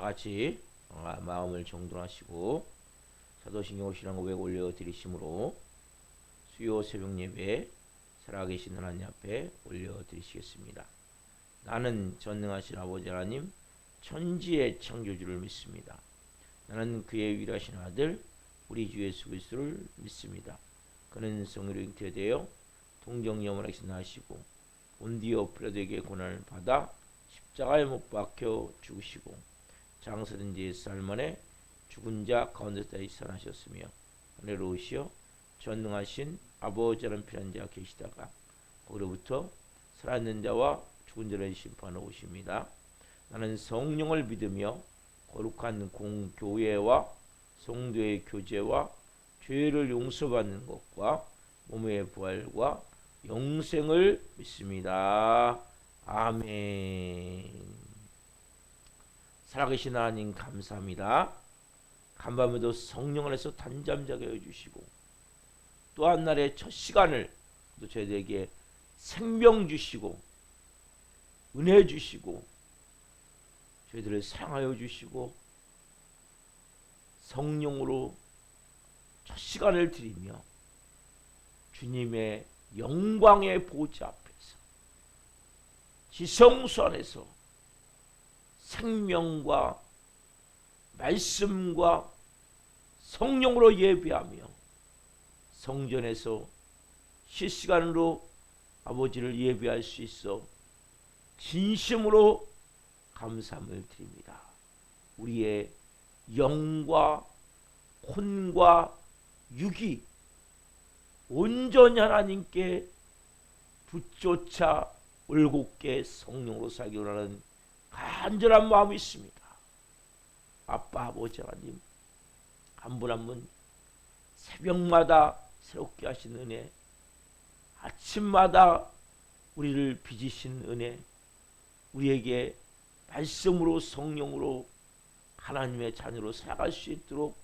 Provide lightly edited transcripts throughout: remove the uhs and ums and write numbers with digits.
다 같이 마음을 정돈하시고 사도신경 5시랑 500 올려드리심으로 수요 새벽 예배 살아계신 하나님 앞에 올려드리시겠습니다. 나는 전능하신 아버지 하나님 천지의 창조주를 믿습니다. 나는 그의 위대하신 아들 우리 주 예수 그리스도를 믿습니다. 그는 성령으로 잉태되어 동정 영원하신 나시고 본디오 필라도에게 고난을 받아 십자가에 못 박혀 죽으시고 장사된 지 4일 만에 죽은 자 가운데서 다시 살아나셨으며 하늘로 오시어 전능하신 아버지라는 필한 자가 계시다가 거기로부터 살아있는 자와 죽은 자를 심판하러 오십니다. 나는 성령을 믿으며 거룩한 공교회와 성도의 교제와 죄를 용서받는 것과 몸의 부활과 영생을 믿습니다. 아멘. 살아계신 하나님 감사합니다. 간밤에도 성령 안에서 단잠자게 해주시고 또 한 날의 첫 시간을 또 저희들에게 생명 주시고 은혜 주시고 저희들을 사랑하여 주시고 성령으로 첫 시간을 드리며 주님의 영광의 보좌 앞에서 지성소 안에서 생명과 말씀과 성령으로 예배하며 성전에서 실시간으로 아버지를 예배할 수 있어 진심으로 감사함을 드립니다. 우리의 영과 혼과 육이 온전히 하나님께 붙쫓아 올곧게 성령으로 살기 원하는 간절한 마음이 있습니다. 아빠 아버지 하나님 한 분 한 분 새벽마다 새롭게 하신 은혜, 아침마다 우리를 빚으신 은혜, 우리에게 말씀으로 성령으로 하나님의 자녀로 살아갈 수 있도록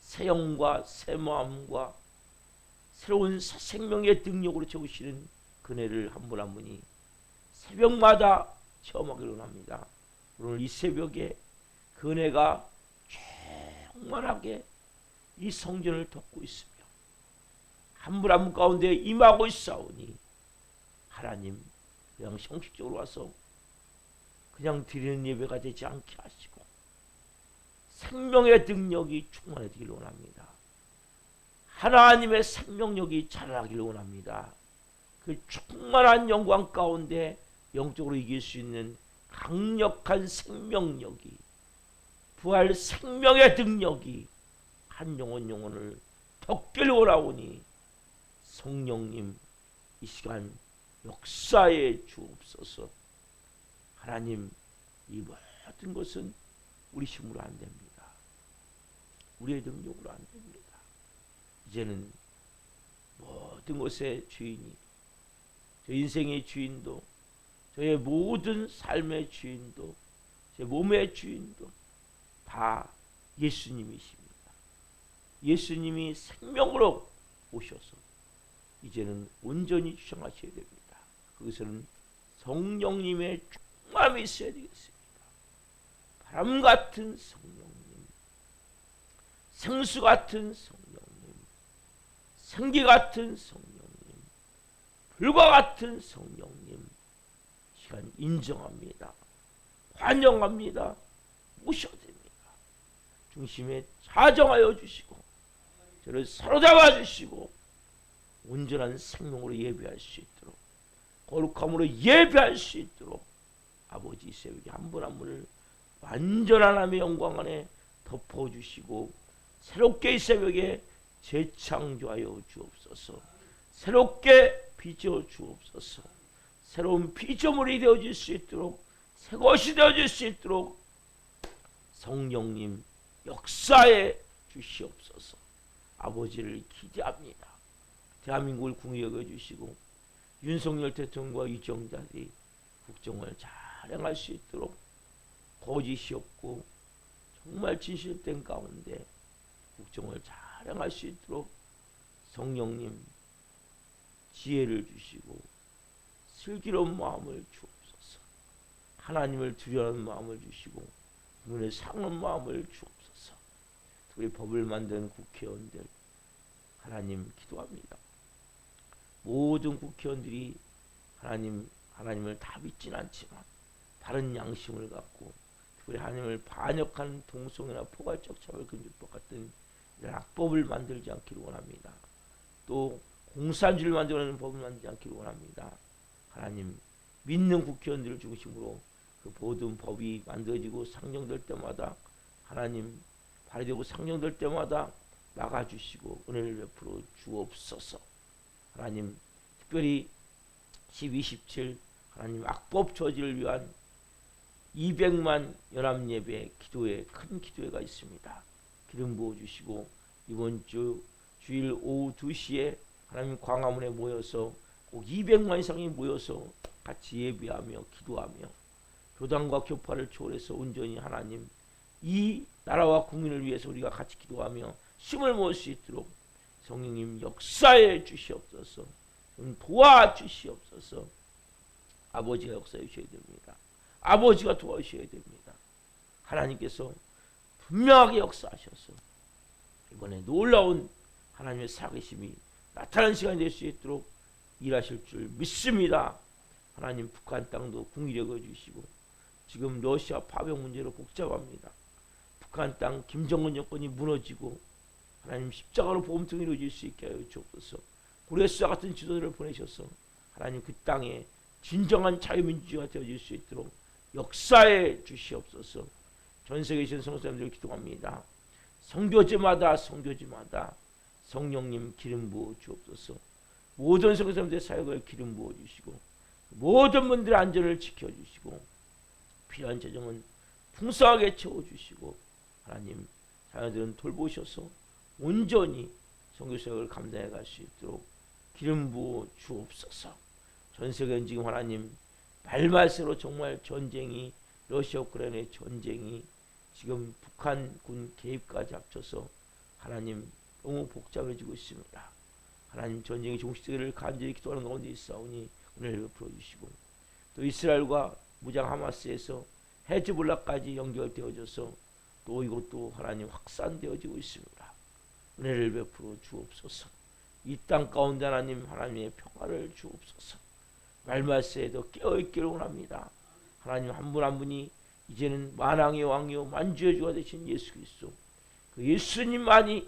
새 영과 새 마음과 새로운 생명의 능력으로 채우시는 그네를 한 분 한 분이 새벽마다 체험하기를 원합니다. 오늘 이 새벽에 그네가 충만하게 이 성전을 덮고 있으며 한 분 한 분 가운데 임하고 있사오니 하나님 그냥 형식적으로 와서 그냥 드리는 예배가 되지 않게 하시고 생명의 능력이 충만해지길 원합니다. 하나님의 생명력이 자라나기를 원합니다. 그 충만한 영광 가운데 영적으로 이길 수 있는 강력한 생명력이 부활 생명의 능력이 한 영혼을 덮기를 원하오니 성령님 이 시간 역사에 주옵소서. 하나님 이 모든 것은 우리 힘으로 안 됩니다. 우리의 능력으로 안 됩니다. 이제는 모든 것의 주인이 저 인생의 주인도 저의 모든 삶의 주인도 제 몸의 주인도 다 예수님이십니다. 예수님이 생명으로 오셔서 이제는 온전히 주장하셔야 됩니다. 그것은 성령님의 충만함이 있어야 되겠습니다. 바람 같은 성령님, 생수 같은 성령님, 생기 같은 성령님, 불과 같은 성령님 시간 인정합니다. 환영합니다. 모셔야 됩니다. 중심에 자정하여 주시고 저를 사로잡아 주시고 온전한 생명으로 예배할 수 있도록 거룩함으로 예배할 수 있도록 아버지 새벽에 한 분 한 분을 완전한 하나님의 영광 안에 덮어주시고 새롭게 이 새벽에 재창조하여 주옵소서. 새롭게 빚어 주옵소서. 새로운 피조물이 되어질 수 있도록 새것이 되어질 수 있도록 성령님 역사에 주시옵소서. 아버지를 기대합니다. 대한민국을 궁히 여겨주시고 윤석열 대통령과 위정자들이 국정을 잘 행할 수 있도록 거짓이 없고 정말 진실된 가운데 국정을 잘 행할 수 있도록 성령님 지혜를 주시고 슬기로운 마음을 주옵소서. 하나님을 두려워하는 마음을 주시고 그분의 상한 마음을 주옵소서. 특별히 법을 만든 국회의원들 하나님 기도합니다. 모든 국회의원들이 하나님을 다 믿지는 않지만 바른 양심을 갖고 특별히 하나님을 반역하는 동성애나 포괄적 차별금지법 같은 이런 악법을 만들지 않기를 원합니다. 또 공산주의를 만들어내는 법을 만들지 않기를 원합니다. 하나님 믿는 국회의원들을 중심으로 그 모든 법이 만들어지고 상정될 때마다 하나님 발의되고 상정될 때마다 막아주시고 은혜를 베풀어 주옵소서. 하나님 특별히 12.17 하나님 악법 저지를 위한 200만 연합예배 기도회 큰 기도회가 있습니다. 기름 부어주시고 이번 주일 오후 2시에 하나님 광화문에 모여서 꼭 200만 이상이 모여서 같이 예배하며 기도하며 교단과 교파를 초월해서 온전히 하나님 이 나라와 국민을 위해서 우리가 같이 기도하며 힘을 모을 수 있도록 성령님 역사해 주시옵소서. 도와주시옵소서. 아버지가 역사해 주셔야 됩니다. 아버지가 도와주셔야 됩니다. 하나님께서 분명하게 역사하셔서 이번에 놀라운 하나님의 살아계심이 나타나는 시간이 될 수 있도록 일하실 줄 믿습니다. 하나님 북한 땅도 궁일해 주시고 지금 러시아 파병 문제로 복잡합니다. 북한 땅 김정은 정권이 무너지고 하나님 십자가로 보험통이 이루어질 수 있게 하여 주옵소서. 고레스와 같은 지도자를 보내셔서 하나님 그 땅에 진정한 자유민주주의가 되어질 수 있도록 역사해 주시옵소서. 전 세계에 계신 성도님들 기도합니다. 성교제마다 성령님 기름 부어 주옵소서. 모든 성도님들의 사역을 기름 부어 주시고 모든 분들의 안전을 지켜주시고 필요한 재정은 풍성하게 채워주시고 하나님 자녀들은 돌보셔서 온전히 선교사역을 감당해 갈 수 있도록 기름 부어 주옵소서. 전 세계는 지금 하나님 발말세로 정말 전쟁이 러시아 우크라이나의 전쟁이 지금 북한군 개입까지 합쳐서 하나님 너무 복잡해지고 있습니다. 하나님 전쟁의 종식되기를 간절히 기도하는 가운데 있사오니 은혜를 베풀어 주시고 또 이스라엘과 무장 하마스에서 헤즈볼라까지 연결되어져서 또 이것도 하나님 확산되어지고 있습니다. 은혜를 베풀어 주옵소서. 이 땅 가운데 하나님의 평화를 주옵소서. 말말세에도 깨어있기를 원합니다. 하나님 한 분 한 분이 이제는 만왕의 왕이요 만주의 주가 되신 예수 그리스도 그 예수님만이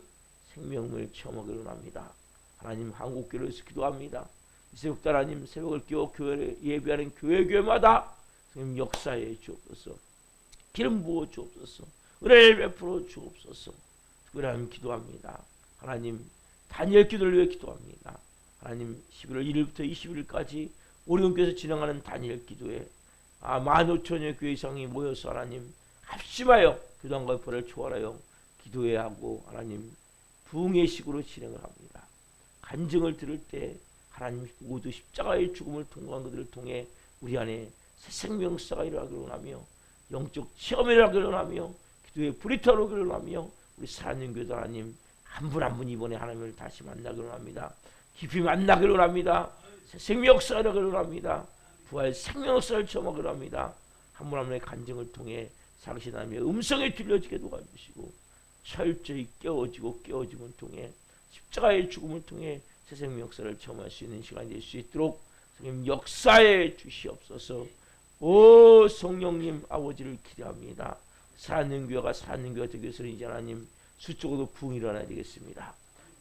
생명을 체험하기를 원합니다. 하나님 한국교회를 위해서 기도합니다. 이세국 하나님 새벽을 깨워 교회를 예배하는 교회마다 성령 역사해 주옵소서. 기름 부어 주옵소서. 은혜를 베풀어 주옵소서. 특별히 하나님 기도합니다. 하나님 다니엘 기도를 위해 기도합니다. 하나님 11월 1일부터 20일까지 오리온교에서 진행하는 다니엘 기도에 15,000여 교회 이상이 모여서 하나님 합심하여 교단과 교파를 초월하여 기도해야 하고 하나님 부흥회식으로 진행을 합니다. 간증을 들을 때 하나님 모두 십자가의 죽음을 통과한 그들을 통해 우리 안에 새 생명사가 일어나기를 원하며 영적 체험이 일어나기를 원하며 기도의 불이 타오르기를 원하며 우리 사랑하는 교도 하나님 한 분 한 분 이번에 하나님을 다시 만나기를 원합니다. 깊이 만나기를 원합니다. 새 생명사가 일어나기를 원합니다. 부활 생명사를 체험하기를 합니다. 한 분 한 분의 간증을 통해 살아계신 하나님의 음성이 들려지게 도와주시고 철저히 깨어짐을 통해 십자가의 죽음을 통해 새 생명 역사를 체험할 수 있는 시간이 될 수 있도록 성령 역사해 주시옵소서. 오 성령님 아버지를 기대합니다. 사는 교회가 되기 위해서는 이제 하나님 수적으로 부흥이 일어나야 되겠습니다.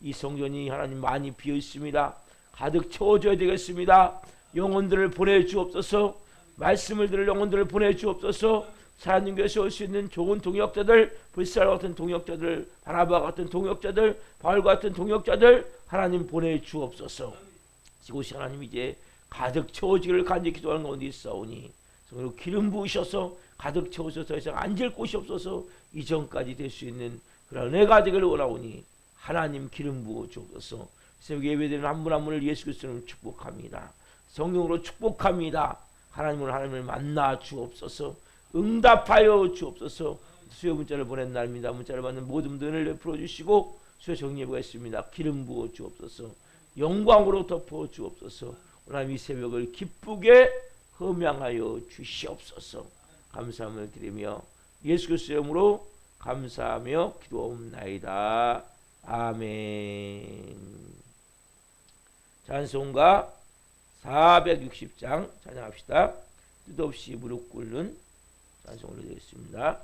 이 성전이 하나님 많이 비어 있습니다. 가득 채워줘야 되겠습니다. 영혼들을 보내주옵소서. 말씀을 들을 영혼들을 보내주옵소서. 사는 교회에서 올 수 있는 좋은 동역자들, 불사라 같은 동역자들, 바나바 같은 동역자들, 바울과 같은 동역자들 하나님 보내주옵소서. 이곳이 하나님 이제 가득 채워지기를 간절히 기도하는 가운데 있사오니 성령으로 기름 부으셔서 가득 채워서 더 이상 앉을 곳이 없어서 이전까지 될 수 있는 그런 은혜가 되기를 원하오니 하나님 기름 부어 주옵소서. 새벽 예배드리는 한 분 한 분을 예수 그리스도로 축복합니다. 성령으로 축복합니다. 하나님을 만나 주옵소서. 응답하여 주옵소서. 수요 문자를 보낸 날입니다. 문자를 받는 모든 분들을 베풀어 주시고 수요 정리해보가 있습니다. 기름 부어 주옵소서. 영광으로 덮어 주옵소서. 오늘 이 새벽을 기쁘게 흠양하여 주시옵소서. 감사함을 드리며 예수 그리스도의 이름으로 감사하며 기도옵나이다. 아멘. 찬송가 460장 찬양합시다. 뜻없이 무릎 꿇는 찬송을 드리겠습니다.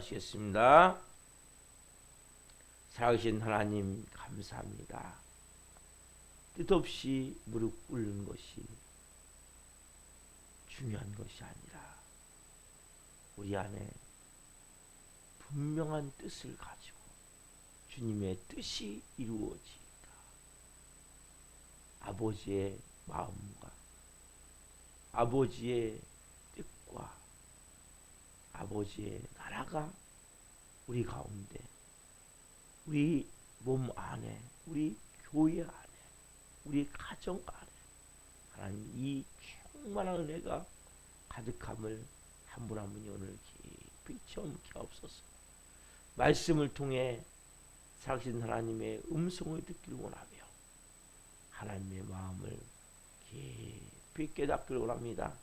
기도하시겠습니다. 살아계신 하나님 감사합니다. 뜻없이 무릎 꿇는 것이 중요한 것이 아니라 우리 안에 분명한 뜻을 가지고 주님의 뜻이 이루어지이다. 아버지의 마음과 아버지의 뜻과 아버지의 나라가 우리 가운데, 우리 몸 안에, 우리 교회 안에, 우리 가정 안에 하나님 이 충만한 은혜가 가득함을 한 분 한 분이 오늘 깊이 체험케 하옵소서. 말씀을 통해 살아계신 하나님의 음성을 듣기를 원하며 하나님의 마음을 깊이 깨닫기를 원합니다.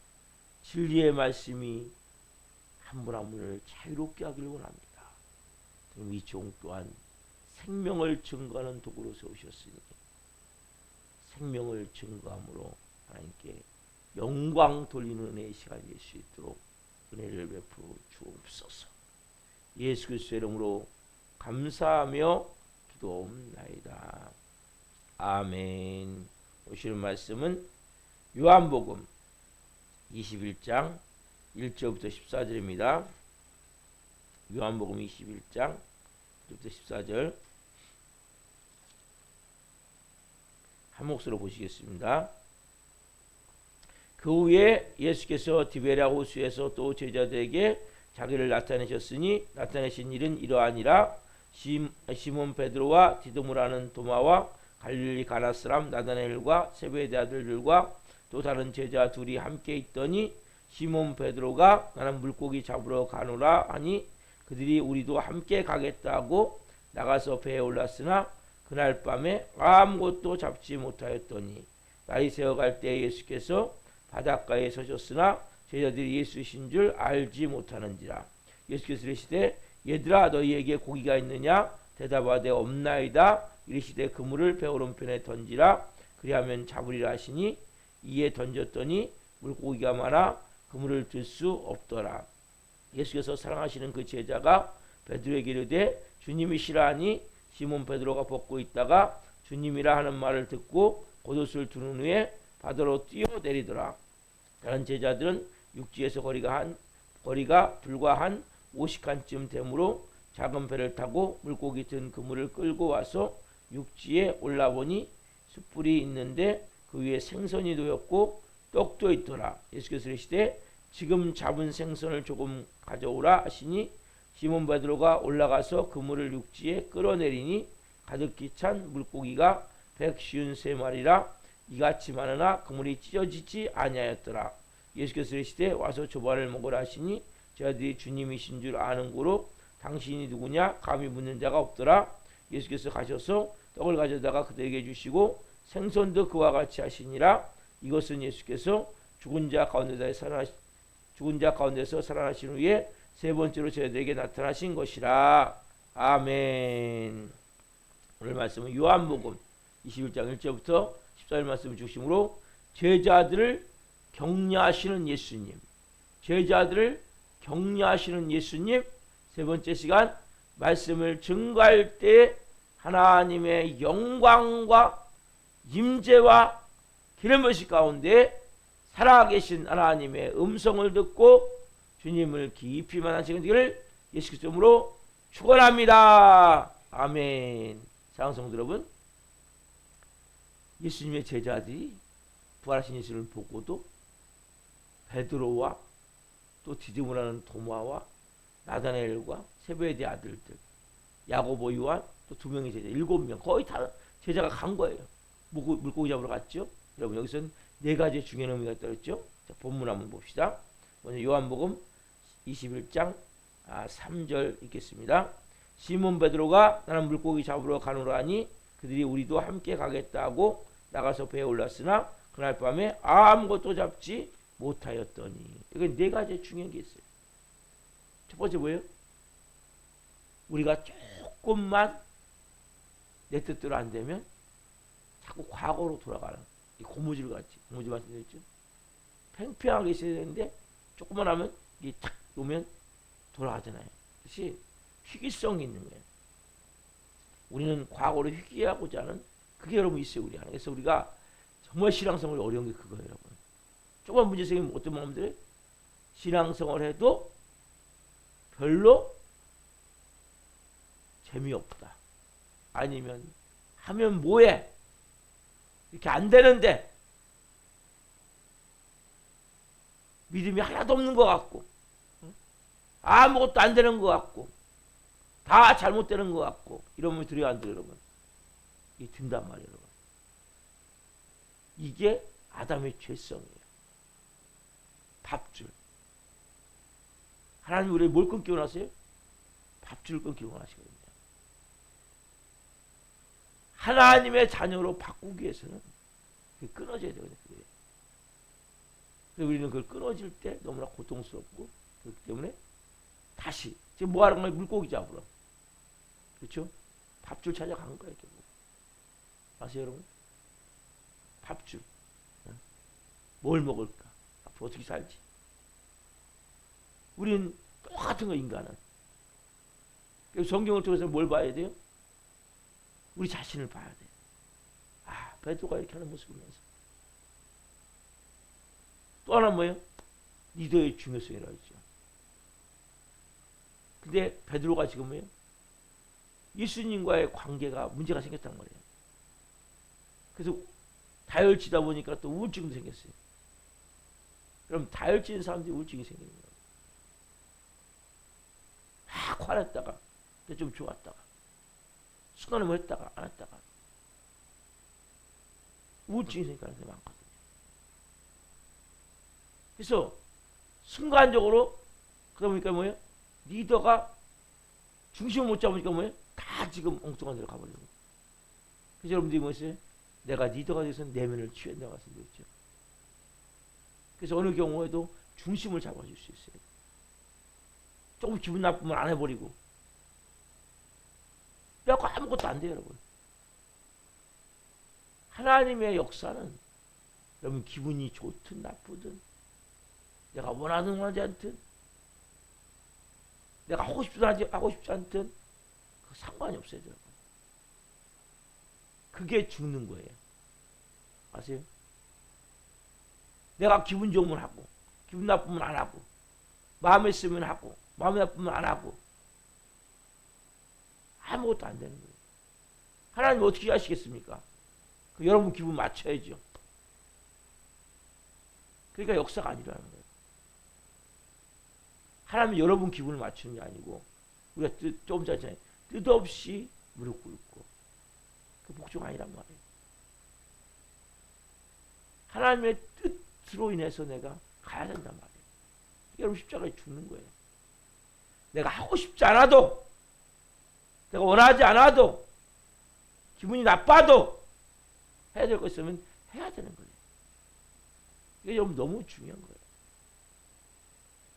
진리의 말씀이 한 분 한 분을 자유롭게 하기를 원합니다. 이 종 또한 생명을 증거하는 도구로 세우셨으니 생명을 증거함으로 하나님께 영광 돌리는 은혜의 시간이 될 수 있도록 은혜를 베풀어 주옵소서. 예수 그리스도의 이름으로 감사하며 기도옵나이다. 아멘. 오시는 말씀은 요한복음 21장 1절부터 14절입니다. 요한복음 21장 1절부터 14절 한 목소리로 보시겠습니다. 그 후에 예수께서 디베랴 호수에서 또 제자들에게 자기를 나타내셨으니 나타내신 일은 이러하니라. 시몬 베드로와 디도무라는 도마와 갈릴리 가나 사람 나다나엘과 세베대 아들들과 또 다른 제자 둘이 함께 있더니 시몬 베드로가 나는 물고기 잡으러 가노라 하니 그들이 우리도 함께 가겠다고 나가서 배에 올랐으나 그날 밤에 아무것도 잡지 못하였더니 날이 새어갈 때 예수께서 바닷가에 서셨으나 제자들이 예수이신 줄 알지 못하는지라. 예수께서 이르시되 얘들아 너희에게 고기가 있느냐 대답하되 없나이다. 이르시되 그물을 배 오른편에 던지라. 그리하면 잡으리라 하시니 이에 던졌더니 물고기가 많아 그물을 들 수 없더라. 예수께서 사랑하시는 그 제자가 베드로에게 이르되 주님이시라 하니 시몬 베드로가 벗고 있다가 주님이라 하는 말을 듣고 겉옷을 두른 후에 바다로 뛰어내리더라. 다른 제자들은 육지에서 거리가 불과 한 50칸쯤 되므로 작은 배를 타고 물고기 든 그물을 끌고 와서 육지에 올라보니 숯불이 있는데 그 위에 생선이 놓였고 떡도 있더라. 예수께서 이르시되 지금 잡은 생선을 조금 가져오라 하시니 시몬 베드로가 올라가서 그물을 육지에 끌어내리니 가득히 찬 물고기가 153마리라. 이같이 많으나 그물이 찢어지지 아니하였더라. 예수께서 이르시되 와서 조반을 먹으라 하시니 제자들이 주님이신 줄 아는 고로 당신이 누구냐 감히 묻는 자가 없더라. 예수께서 가셔서 떡을 가져다가 그들에게 주시고 생선도 그와 같이 하시니라. 이것은 예수께서 죽은 자 가운데서 살아나신 후에 세 번째로 제자들에게 나타나신 것이라. 아멘. 오늘 말씀은 요한복음 21장 1절부터 14절 말씀 중심으로 제자들을 격려하시는 예수님, 제자들을 격려하시는 예수님. 세 번째 시간 말씀을 증거할 때 하나님의 영광과 임재와 기름부으심 가운데 살아계신 하나님의 음성을 듣고 주님을 깊이 만나시는 되기를 예수 그리스도 이름으로 축원합니다. 아멘. 사랑하는 성도 여러분, 예수님의 제자들이 부활하신 예수를 보고도 베드로와 또 디디모라는 도마와 나다나엘과 세베대 아들들 야고보 요한 또 두 명의 제자 7명 거의 다 제자가 간 거예요. 물고기 잡으러 갔죠. 여러분 여기서는 네 가지 중요한 의미가 있다고 했죠. 자, 본문 한번 봅시다. 먼저 요한복음 21장 3절 읽겠습니다. 시몬 베드로가 나는 물고기 잡으러 가노라 하니 그들이 우리도 함께 가겠다고 나가서 배에 올랐으나 그날 밤에 아무것도 잡지 못하였더니. 이건 네 가지 중요한 게 있어요. 첫 번째 뭐예요? 우리가 조금만 내 뜻대로 안 되면 자꾸 과거로 돌아가는 이 고무줄 같이. 고무줄 말씀드렸죠. 팽팽하게 있어야 되는데 조금만 하면 이게 탁 놓으면 돌아가잖아요. 그것이 희귀성이 있는 거예요. 우리는 과거로 희귀하고자 하는 그게 여러분 있어요. 우리 안에. 그래서 우리가 정말 신앙생활이 어려운 게 그거예요. 여러분. 조금만 문제 생기면 어떤 마음들이 신앙생활 해도 별로 재미없다. 아니면 하면 뭐해? 이렇게 안 되는데 믿음이 하나도 없는 것 같고 아무것도 안 되는 것 같고 다 잘못되는 것 같고 이러면 들어야 안 돼요. 여러분. 이게 든단 말이에요. 여러분. 이게 아담의 죄성이에요. 밥줄. 하나님 우리 뭘 끊기고 나세요? 밥줄을 끊기고 나시거든요. 하나님의 자녀로 바꾸기 위해서는 끊어져야 되거든요. 그래서 우리는 그걸 끊어질 때 너무나 고통스럽고, 그렇기 때문에 다시 지금 뭐 하는 거야? 물고기 잡으러. 그렇죠? 밥줄 찾아간 거예요, 결국. 아세요, 여러분? 밥줄. 뭘 먹을까? 앞으로 어떻게 살지? 우리는 똑같은 거, 인간은. 그래서 성경을 통해서 뭘 봐야 돼요? 우리 자신을 봐야 돼요. 아, 베드로가 이렇게 하는 모습을 보면서. 또 하나 뭐예요? 리더의 중요성이라고 했죠. 근데 베드로가 지금 뭐예요? 예수님과의 관계가 문제가 생겼단 말이에요. 그래서 다혈질이다 보니까 또 우울증도 생겼어요. 그럼 다혈질인 사람들이 우울증이 생기는 거예요. 막 화냈다가 좀 좋았다가 순간에 뭐 했다가 안 했다가 우울증이 생기는 사람들이 많거든요. 그래서 순간적으로 그러니까 뭐예요? 리더가 중심을 못 잡으니까 뭐예요? 다 지금 엉뚱한 데로 가버리는 거예요. 그래서 여러분들이 뭐였어요? 내가 리더가 돼서 내면을 치유한다고 말씀드렸죠. 그래서 어느 경우에도 중심을 잡아줄 수 있어요. 조금 기분 나쁘면 안 해버리고. 그래갖고 아무것도 안 돼요, 여러분. 하나님의 역사는 여러분 기분이 좋든 나쁘든 내가 원하든 원하지 않든 내가 하고 싶든 하고 싶지 않든 그 상관이 없어요, 여러분. 그게 죽는 거예요. 아세요? 내가 기분 좋으면 하고 기분 나쁘면 안 하고 마음에 쓰면 하고 마음에 나쁘면 안 하고 아무것도 안 되는 거예요. 하나님 어떻게 하시겠습니까? 그 여러분 기분 맞춰야죠. 그러니까 역사가 안 일어나는 거예요. 하나님은 여러분 기분을 맞추는 게 아니고 우리가 좀 전에 뜻없이 무릎 꿇고 그 복종 아니란 말이에요. 하나님의 뜻으로 인해서 내가 가야 된단 말이에요. 여러분 십자가에 죽는 거예요. 내가 하고 싶지 않아도 내가 원하지 않아도 기분이 나빠도 해야 될 거 있으면 해야 되는 거예요. 이게 여러분 너무 중요한 거예요.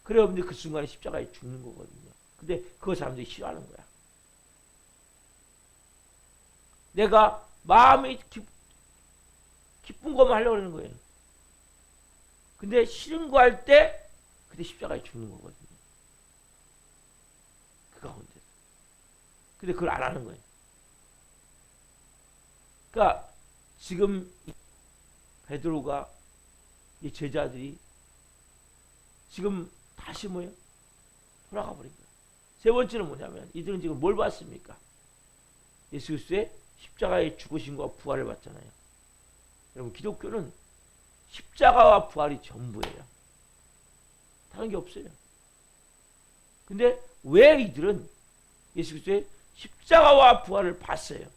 그래 여러분들 그 순간에 십자가에 죽는 거거든요. 근데 그거 사람들이 싫어하는 거야. 내가 마음이 기쁜 것만 하려고 하는 거예요. 근데 싫은 거 할 때 그때 십자가에 죽는 거거든요. 그 가운데. 근데 그걸 안 하는 거예요. 그러니까 지금 베드로가 이 제자들이 지금 다시 뭐예요? 돌아가 버린 거예요. 세 번째는 뭐냐면 이들은 지금 뭘 봤습니까? 예수 그리스도의 십자가의 죽으심과 부활을 봤잖아요. 여러분 기독교는 십자가와 부활이 전부예요. 다른 게 없어요. 근데 왜 이들은 예수 그리스도의 십자가와 부활을 봤어요?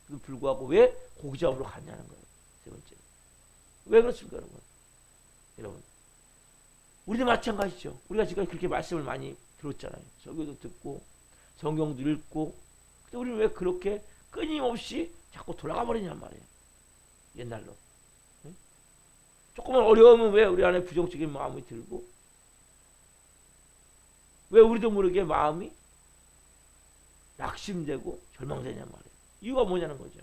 그도 불구하고 왜 고기 잡으러 갔냐는 거예요. 세 번째. 왜 그렇습니까, 여러분? 여러분, 우리도 마찬가지죠. 우리가 지금 그렇게 말씀을 많이 들었잖아요. 설교도 듣고 성경도 읽고. 근데 우리는 왜 그렇게 끊임없이 자꾸 돌아가 버리냔 말이에요. 옛날로. 응? 조금만 어려우면 왜 우리 안에 부정적인 마음이 들고 왜 우리도 모르게 마음이 낙심되고 절망되냔 말이에요. 이유가 뭐냐는 거죠.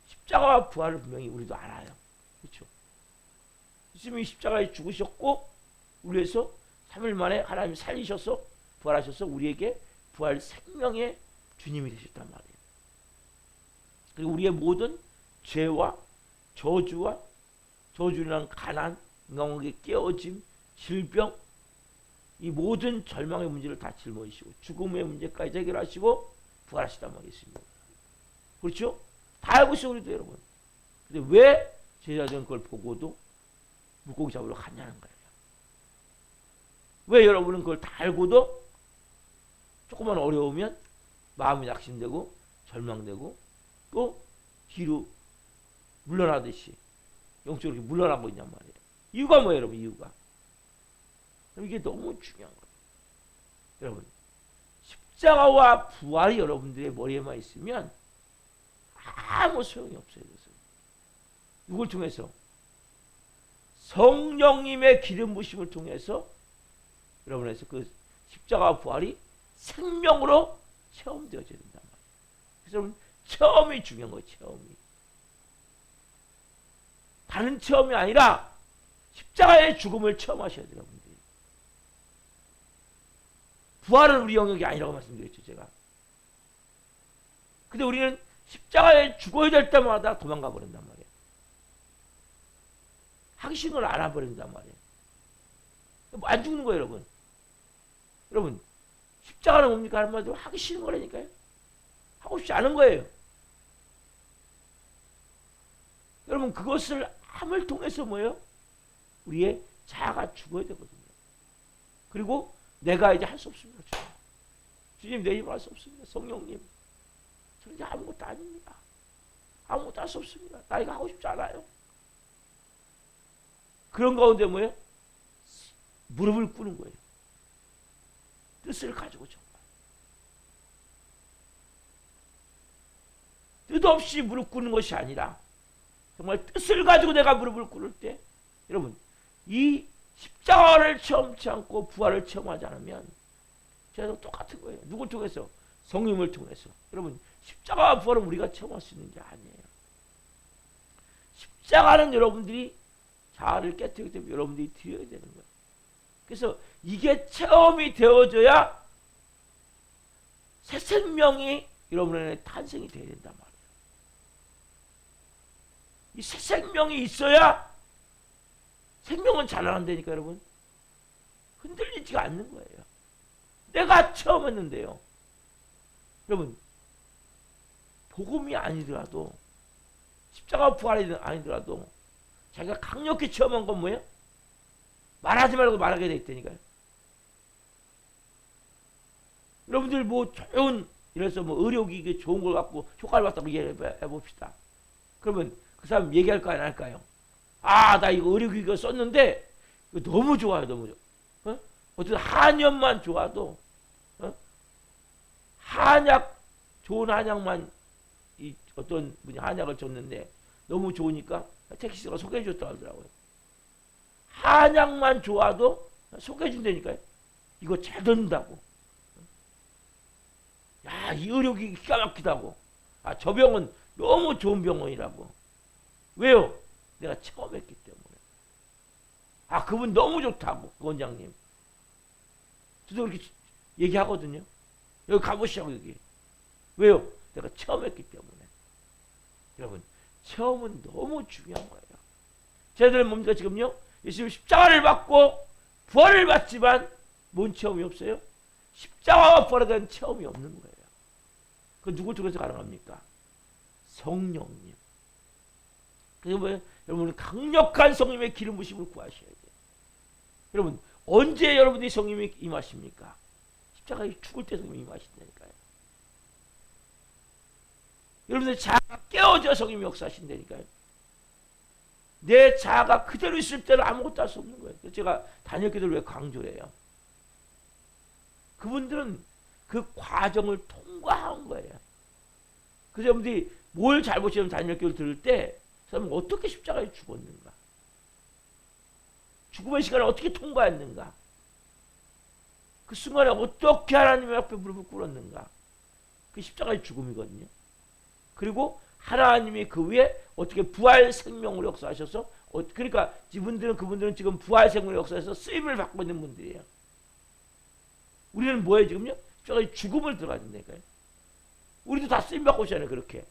십자가와 부활을 분명히 우리도 알아요. 그렇죠? 예수님이 십자가에 죽으셨고 우리 위해서 3일 만에 하나님이 살리셔서 부활하셔서 우리에게 부활 생명의 주님이 되셨단 말이에요. 그리고 우리의 모든 죄와 저주와 저주랑 가난, 인간관계 깨어짐, 질병 이 모든 절망의 문제를 다 짊어지시고 죽음의 문제까지 해결하시고 부활하시단 말이겠습니다. 그렇죠? 다 알고 있어요, 우리도 여러분. 근데 왜 제자들은 그걸 보고도 물고기 잡으러 갔냐는 거예요. 왜 여러분은 그걸 다 알고도 조금만 어려우면 마음이 낙심되고 절망되고 또 뒤로 물러나듯이 영적으로 이렇게 물러나고 있냔 말이에요. 이유가 뭐예요, 여러분? 이유가. 이게 너무 중요한 거예요. 여러분, 십자가와 부활이 여러분들의 머리에만 있으면 아무 소용이 없어요. 그래서 누굴 통해서? 성령님의 기름 부심을 통해서 여러분에서 그 십자가 부활이 생명으로 체험되어져야 된단 말이에요. 그래서 여러분 체험이 중요한 거예요. 체험이. 다른 체험이 아니라 십자가의 죽음을 체험하셔야 돼요. 여러분들이. 부활은 우리 영역이 아니라고 말씀드렸죠. 제가. 근데 우리는 십자가에 죽어야 될 때마다 도망가 버린단 말이에요. 하기 싫은 걸 안 해버린단 말이에요. 안 죽는 거예요, 여러분. 여러분, 십자가는 뭡니까? 한마디로 하기 싫은 거라니까요. 하고 싶지 않은 거예요. 여러분, 그것을 함을 통해서 뭐예요? 우리의 자아가 죽어야 되거든요. 그리고 내가 이제 할 수 없습니다. 주님, 내 힘으로 할 수 없습니다. 성령님, 저는 이제 아무것도 아닙니다. 아무것도 할 수 없습니다. 나 이거 하고 싶지 않아요. 그런 가운데 뭐예요? 무릎을 꿇는 거예요. 뜻을 가지고 정말. 뜻없이 무릎 꿇는 것이 아니라 정말 뜻을 가지고 내가 무릎을 꿇을 때 여러분 이 십자가를 체험치 않고 부활을 체험하지 않으면 제가 똑같은 거예요. 누굴 통해서? 성령을 통해서. 여러분 십자가와 부활은 우리가 체험할 수 있는 게 아니에요. 십자가는 여러분들이 자아를 깨뜨리기 때문에 여러분들이 드려야 되는 거예요. 그래서 이게 체험이 되어져야 새 생명이 여러분의 탄생이 되어야 된단 말이에요. 이 새 생명이 있어야 생명은 자라난다니까 여러분. 흔들리지가 않는 거예요. 내가 체험했는데요. 여러분 복음이 아니더라도 십자가 부활이 아니더라도 자기가 강력히 체험한 건 뭐예요? 말하지 말고 말하게 돼 있다니까요. 여러분들 뭐 좋은 이래서 뭐 의료기기 좋은 걸 갖고 효과를 봤다고 얘기해봅시다. 그러면 그 사람 얘기할까요? 안 할까요? 아, 나 이거 의료기기가 썼는데 이거 너무 좋아요. 너무 좋아. 어떤 한약만 좋아도 한약 좋은 한약만 이 어떤 분이 한약을 줬는데 너무 좋으니까 택시가 소개해 줬다고 하더라고요. 한약만 좋아도 소개해 준다니까요. 이거 잘 듣는다고. 야, 이 의료기기 기가 막히다고. 아, 저 병은 너무 좋은 병원이라고. 왜요? 내가 체험했기 때문에. 아, 그분 너무 좋다고, 그 원장님. 저도 그렇게 얘기하거든요. 여기 가보시라고, 여기. 왜요? 내가 체험했기 때문에. 여러분, 체험은 너무 중요한 거예요. 저희들은 뭡니까, 지금요? 예수님 십자가를 받고 부활을 받지만 뭔 체험이 없어요? 십자가와 부활에 대한 체험이 없는 거예요. 그건 누굴 통해서 가능합니까? 성령님. 그래서 뭐예요? 여러분은 강력한 성령의 기름 부심을 구하셔야 돼요. 여러분 언제 여러분이 성령이 임하십니까? 십자가에 죽을 때 성령이 임하신다니까요. 여러분들 자아가 깨어져 성령이 역사하신다니까요. 내 자아가 그대로 있을 때는 아무것도 할 수 없는 거예요. 그래서 제가 단역기도를 왜 강조를 해요? 그분들은 그 과정을 통과한 거예요. 그래서 여러분들이 뭘 잘못이면 단역기도를 들을 때 사람은 어떻게 십자가에 죽었는가? 죽음의 시간을 어떻게 통과했는가? 그 순간에 어떻게 하나님 앞에 무릎을 꿇었는가? 그 십자가의 죽음이거든요. 그리고 하나님이 그 위에 어떻게 부활 생명으로 역사하셔서 그러니까 그분들은 지금 부활 생명으로 역사해서 쓰임을 받고 있는 분들이에요. 우리는 뭐예요 지금요? 십자가의 죽음을 들어가야 된다니까요. 우리도 다 쓰임 받고 있잖아요 그렇게.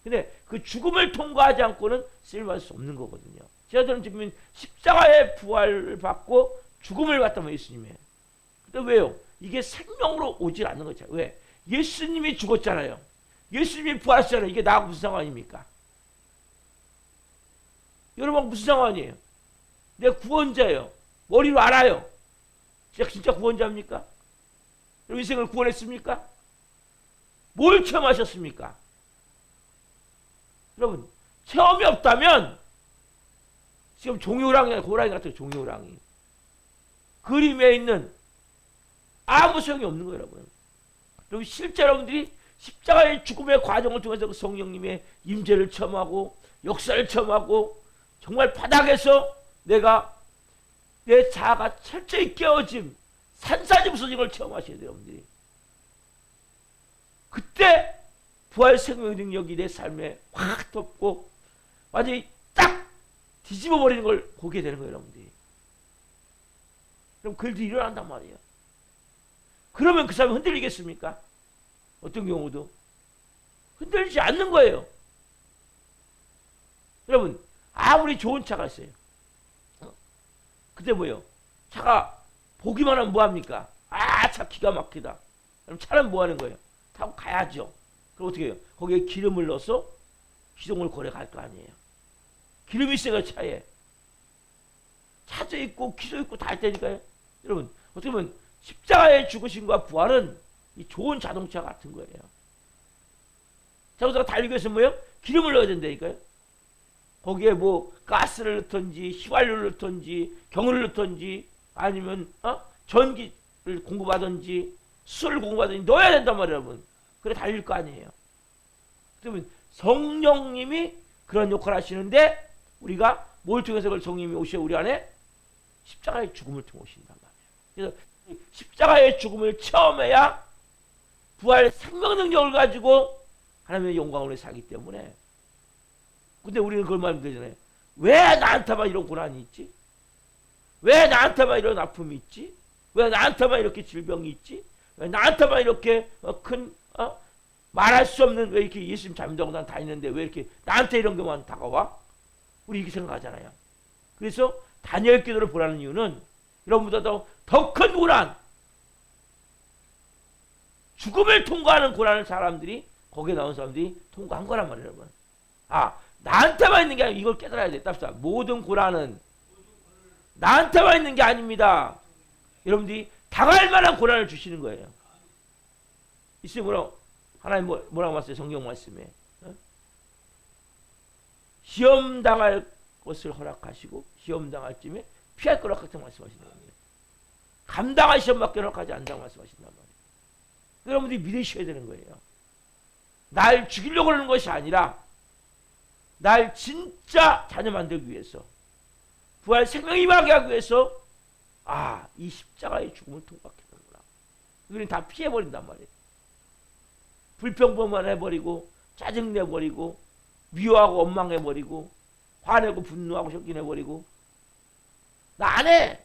근데 그 죽음을 통과하지 않고는 쓰임 받을 수 없는 거거든요. 제자들은 지금 십자가의 부활을 받고 죽음을 받다면 예수님의. 근데 왜요? 이게 생명으로 오질 않는 거죠. 왜? 예수님이 죽었잖아요. 예수님이 부활하셨잖아요. 이게 나하고 무슨 상관입니까? 여러분 무슨 상관이에요? 내가 구원자예요. 머리로 알아요. 진짜 구원자입니까? 여러분 인생을 구원했습니까? 뭘 체험하셨습니까? 여러분 체험이 없다면 지금 종이호랑이 호랑이 같은 종이호랑이 그림에 있는 아무 소용이 없는 거예요. 여러분. 여러분 실제 여러분들이 십자가의 죽음의 과정을 통해서 그 성령님의 임재를 체험하고 역사를 체험하고 정말 바닥에서 내가 내 자아가 철저히 깨어짐, 산산이 부서진 걸 체험하셔야 돼요, 여러분들이. 그때 부활 생명의 능력이 내 삶에 확 덮고 완전히 딱 뒤집어 버리는 걸 보게 되는 거예요, 여러분들이. 그럼 그 일도 일어난단 말이에요. 그러면 그 사람이 흔들리겠습니까? 어떤 경우도 흔들리지 않는 거예요. 여러분, 아무리 좋은 차가 있어요. 근데 뭐예요? 차가 보기만 하면 뭐합니까? 아, 차 기가 막히다. 그럼 차는 뭐 하는 거예요? 타고 가야죠. 그럼 어떻게 해요? 거기에 기름을 넣어서 시동을 걸어 갈 거 아니에요. 기름이 있어요, 차에. 차도 있고 기도 있고 다 있다니까요. 여러분, 어떻게 보면 십자가의 죽으심과 부활은 이 좋은 자동차 같은 거예요. 자동차가 달리기 위해서 뭐예요? 기름을 넣어야 된다니까요. 거기에 뭐 가스를 넣던지 휘발유를 넣던지 경유를 넣던지 아니면 전기를 공급하든지 수소를 공급하든지 넣어야 된단 말이에요, 여러분. 그래 달릴 거 아니에요. 그러면 성령님이 그런 역할을 하시는데 우리가 뭘 통해서 그걸 성령님이 오셔 우리 안에 십자가의 죽음을 통해 오신단 말이에요. 그래서 십자가의 죽음을 체험해야 부활 생명 능력을 가지고 하나님의 영광으로 살기 때문에. 근데 우리는 그걸 말하면 되잖아요. 왜 나한테만 이런 고난이 있지? 왜 나한테만 이런 아픔이 있지? 왜 나한테만 이렇게 질병이 있지? 왜 나한테만 이렇게 큰 말할 수 없는, 왜 이렇게 예수님 잘못하고 난 다니는데 왜 이렇게 나한테 이런 것만 다가와? 우리 이렇게 생각하잖아요. 그래서 다니엘 기도를 보라는 이유는 여러분보다 더 큰 고난, 죽음을 통과하는 고난을 사람들이, 거기에 나온 사람들이 통과한 거란 말이에요, 여러분. 나한테만 있는 게 아니라 이걸 깨달아야 돼. 답시다. 모든 고난은 나한테만 있는 게 아닙니다. 여러분들이 당할 만한 고난을 주시는 거예요. 있으면 뭐라고, 하나님 뭐라고 말씀해요? 성경 말씀에. 시험 당할 것을 허락하시고 시험 당할 쯤에 피할 거라 같은 말씀하시는 겁니다. 감당할 시험밖에 허락하지 않는다고 말씀하신단 말이에요. 여러분들이 믿으셔야 되는 거예요. 날 죽이려고 하는 것이 아니라 날 진짜 자녀 만들기 위해서, 부활 생명 임하게 하기 위해서 이 십자가의 죽음을 통과했구나. 우리는 다 피해버린단 말이에요. 불평불만 해버리고 짜증내버리고 미워하고 원망해버리고 화내고 분노하고 혁진해버리고 나 안 해.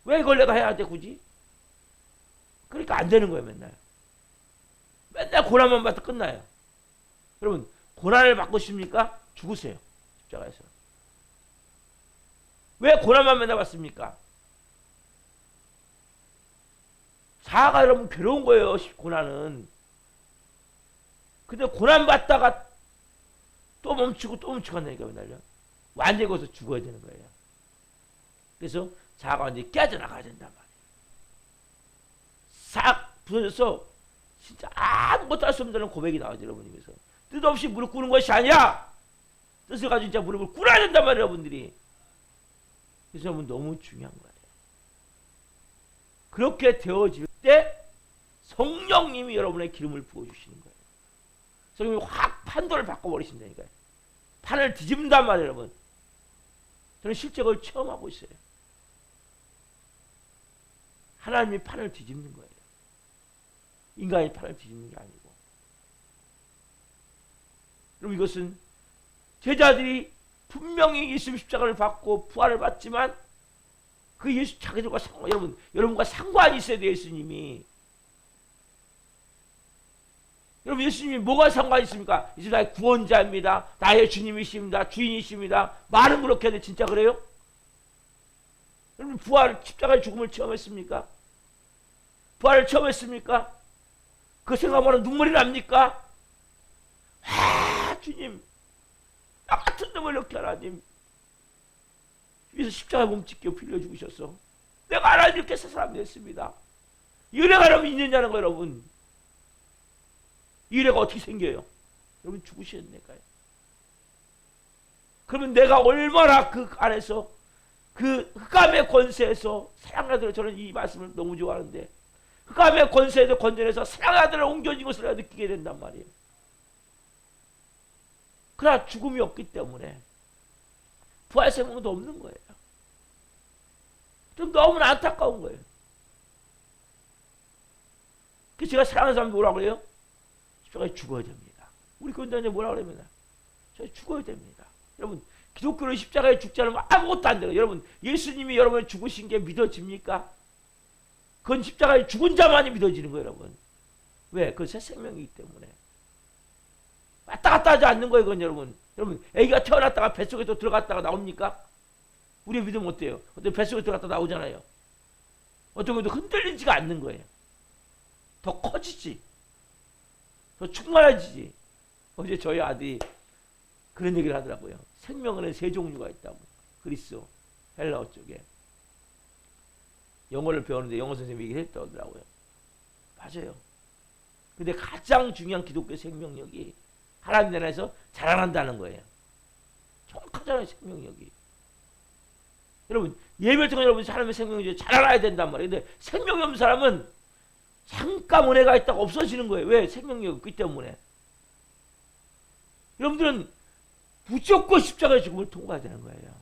왜 이걸 내가 해야 돼 굳이? 그러니까 안 되는 거예요. 맨날 고난만 받다 끝나요. 여러분, 고난을 받고 싶습니까? 죽으세요. 십자가에서. 왜 고난만 맨날 받습니까? 자아가 여러분 괴로운 거예요. 고난은. 근데 고난 받다가 또 멈추고 또 멈추고 한다니까 맨날요. 완전히 거기서 죽어야 되는 거예요. 그래서 자아가 완전히 깨져나가야 된단 말이에요. 싹 부서져서 진짜 아무것도 할 수 없는 고백이 나와요, 여러분 입에서. 뜻없이 무릎 꿇는 것이 아니라 뜻을 가지고 진짜 무릎을 꿇어야 된단 말이에요, 여러분들이. 그래서 여러분 너무 중요한 거예요. 그렇게 되어질 때 성령님이 여러분의 기름을 부어주시는 거예요. 성령님이 확 판도를 바꿔버리신다니까요. 판을 뒤집는단 말이에요, 여러분. 저는 실제 그걸 체험하고 있어요. 하나님이 판을 뒤집는 거예요. 인간이 판을 뒤집는 게 아니고. 그럼 이것은 제자들이 분명히 예수 십자가를 받고 부활을 받지만 그 예수 자기들과 여러분과 상관이 있어야 돼요. 예수님이. 여러분, 예수님이 뭐가 상관이 있습니까? 예수 나의 구원자입니다. 나의 주님이십니다. 주인이십니다. 말은 그렇게 하는데 진짜 그래요? 여러분, 부활 십자가의 죽음을 체험했습니까? 부활을 체험했습니까? 그 생각하면 눈물이 납니까? 주님, 나 같은 놈을 이렇게 하나님 위에서 십자가에 몸짓겨 빌려 죽으셔서 내가 하나님 이렇게 사람 됐습니다. 이 은혜가 여러분 있느냐는 거예요, 여러분. 이 은혜가 어떻게 생겨요? 여러분 죽으셔야 되니까요. 그러면 내가 얼마나 그 안에서 그 흑암의 권세에서 사랑의 아들을, 저는 이 말씀을 너무 좋아하는데 흑암의 권세에서 건져내서 사랑의 아들을 옮겨진 것을 내가 느끼게 된단 말이에요. 그러나 죽음이 없기 때문에 부활 생명도 없는 거예요. 좀 너무나 안타까운 거예요. 그래서 제가 사랑하는 사람들 뭐라고 그래요? 십자가에 죽어야 됩니다. 우리 교인들한테 뭐라고 그러면 저 죽어야 됩니다. 여러분, 기독교는 십자가에 죽지 않으면 아무것도 안 돼요. 여러분, 예수님이 여러분을 죽으신 게 믿어집니까? 그건 십자가에 죽은 자만이 믿어지는 거예요, 여러분. 왜? 그건 새 생명이기 때문에. 왔다 갔다 하지 않는 거예요, 그건 여러분. 여러분, 애기가 태어났다가 뱃속에 또 들어갔다가 나옵니까? 우리의 믿음은 어때요? 어떤 뱃속에 들어갔다 나오잖아요. 어떤 것도 흔들리지가 않는 거예요. 더 커지지. 더 충만해지지. 어제 저희 아들이 그런 얘기를 하더라고요. 생명은 세 종류가 있다고. 그리스어, 헬라어 쪽에. 영어를 배우는데 영어 선생님이 얘기를 했더라고요. 맞아요. 근데 가장 중요한 기독교 생명력이 하나님 나라에서 자라난다는 거예요. 정확하잖아요, 생명력이. 여러분, 예배를 통해 여러분 사람의 생명력이 자라나야 된단 말이에요. 근데 생명이 없는 사람은 잠깐 은혜가 있다가 없어지는 거예요. 왜? 생명력이 없기 때문에. 여러분들은 무조건 십자가의 죽음을 통과해야 되는 거예요.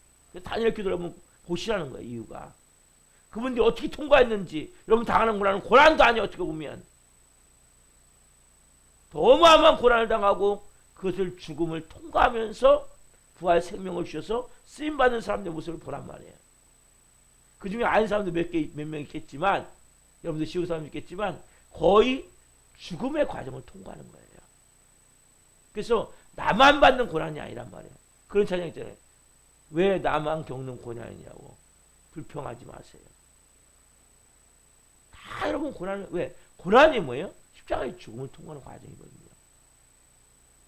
다니엘 기도를 한번 보시라는 거예요, 이유가. 그분들이 어떻게 통과했는지, 여러분 당하는 고난은 고난도 아니에요, 어떻게 보면. 더 어마어마한 고난을 당하고 그것을 죽음을 통과하면서 부활 생명을 주셔서 쓰임받는 사람들의 모습을 보란 말이에요. 그 중에 아는 사람도 몇 명 있겠지만, 여러분들 쉬운 사람 있겠지만, 거의 죽음의 과정을 통과하는 거예요. 그래서 나만 받는 고난이 아니란 말이에요. 그런 찬양 있잖아요. 왜 나만 겪는 고난이냐고. 불평하지 마세요. 다 여러분 고난을, 왜? 고난이 뭐예요? 십자가의 죽음을 통과하는 과정이거든요.